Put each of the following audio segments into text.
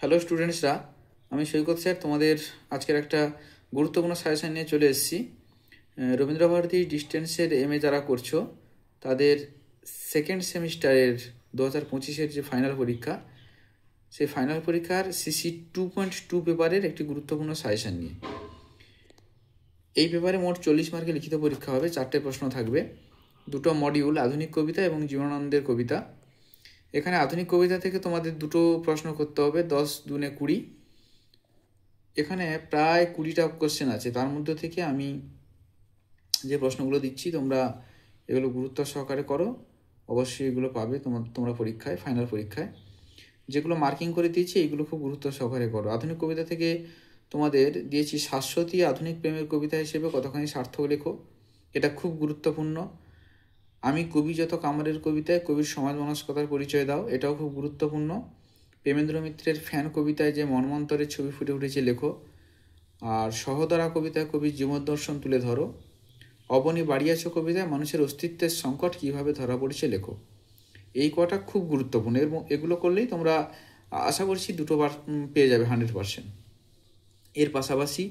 Hello স্টুডেন্টসরা, আমি সৈকত sir তোমাদের আজকের একটা গুরুত্বপূর্ণ সাজেশন নিয়ে চলে এসেছি। রবীন্দ্রভারতী ডিস্টেন্সের এমএ যারা করছো তাদের সেকেন্ড সেমিস্টারের 2025-এর যে ফাইনাল পরীক্ষা, সেই ফাইনাল পরীক্ষার সিসি 2.2 পেপারের একটি গুরুত্বপূর্ণ সাজেশন নিয়ে। এই পেপারে মোট 40 মার্কের লিখিত পরীক্ষা হবে, 4টে প্রশ্ন থাকবে, 2টো মডিউল, আধুনিক কবিতা এবং জীবনানন্দের কবিতা। এখানে আধুনিক কবিতা থেকে তোমাদের 2টো প্রশ্ন করতে হবে, 10 দুনে 20। এখানে প্রায় 20টা কোশ্চেন আছে, তার মধ্যে থেকে আমি যে প্রশ্নগুলো দিচ্ছি তোমরা এগুলো গুরুত্ব সহকারে করো, অবশ্যই এগুলো পাবে তোমরা পরীক্ষায়, ফাইনাল পরীক্ষায়। যেগুলো মার্কিং করে দিয়েছি এইগুলো খুব গুরুত্ব সহকারে করো। আধুনিক কবিতা থেকে তোমাদের দিয়েছি শাশ্বতী আধুনিক প্রেমের কবিতা হিসেবে কতখানি সার্থক লেখো, এটা খুব গুরুত্বপূর্ণ। আমি কবি যত কামারের কবিতায় কবির সমাজ মনস্কতার পরিচয় দাও, এটাও খুব গুরুত্বপূর্ণ। প্রেমেন্দ্র মিত্রের ফ্যান কবিতায় যে মনমন্তরের ছবি ফুটে উঠেছে লেখো। আর সহদরা কবিতায় কবির জীবনদর্শন তুলে ধরো। অবনী বাড়িয়াছ কবিতায় মানুষের অস্তিত্বের সংকট কীভাবে ধরা পড়েছে লেখো। এই কটা খুব গুরুত্বপূর্ণ, এগুলো করলেই তোমরা আশা করছি 2টো পেয়ে যাবে 100%। এর পাশাপাশি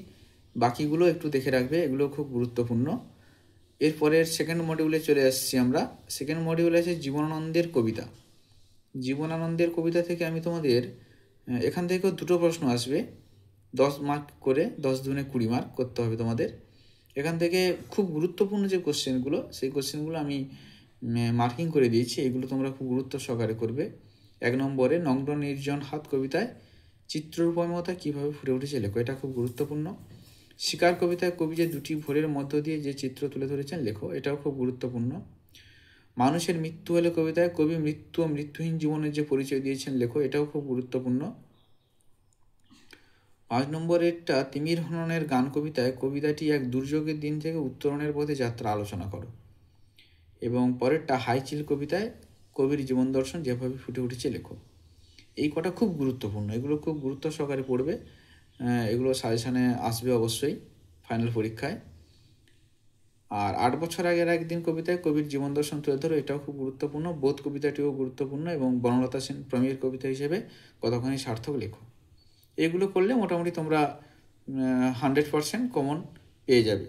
বাকিগুলো একটু দেখে রাখবে, এগুলো খুব গুরুত্বপূর্ণ। এরপরের সেকেন্ড মডিউলে চলে আসছি আমরা। সেকেন্ড মডিউলে আছে জীবনানন্দের কবিতা। জীবনানন্দের কবিতা থেকে আমি তোমাদের এখান থেকেও 2টো প্রশ্ন আসবে, 10 মার্ক করে, 10 দুনে 20 মার্ক করতে হবে তোমাদের। এখান থেকে খুব গুরুত্বপূর্ণ যে কোশ্চেনগুলো, সেই কোশ্চেনগুলো আমি মার্কিং করে দিয়েছি, এগুলো তোমরা খুব গুরুত্ব সহকারে করবে। 1 নম্বরে নগ্ন নির্জন হাত কবিতায় চিত্ররূপমতা কীভাবে ফুটে উঠেছে লেখো, এটা খুব গুরুত্বপূর্ণ। শিকার কবিতায় কবি যে 2টি ভোরের মধ্য দিয়ে যে চিত্র তুলে ধরেছেন লেখো, এটাও খুব গুরুত্বপূর্ণ। মানুষের মৃত্যু হলে কবিতায় কবি মৃত্যু ও মৃত্যুহীন জীবনের যে পরিচয় দিয়েছেন লেখো, এটাও খুব গুরুত্বপূর্ণ। 5 নম্বরেরটা তিমির হননের গান কবিতায় কবিতাটি এক দুর্যোগের দিন থেকে উত্তরণের পথে যাত্রা আলোচনা করো। এবং পরেরটা হাইচিল কবিতায় কবির জীবন দর্শন যেভাবে ফুটে উঠেছে লেখো। এই কটা খুব গুরুত্বপূর্ণ, এগুলো খুব গুরুত্ব সহকারে পড়বে, এগুলো সাজেশানে আসবে অবশ্যই ফাইনাল পরীক্ষায়। আর 8 বছর আগের একদিন কবিতায় কবির জীবন দর্শন তুলে ধরো, এটাও খুব গুরুত্বপূর্ণ। বোধ কবিতাটিও গুরুত্বপূর্ণ। এবং বনলতা সেন প্রেমের কবিতা হিসেবে কতখানি সার্থক লেখো। এগুলো করলে মোটামুটি তোমরা 100% কমন পেয়ে যাবে।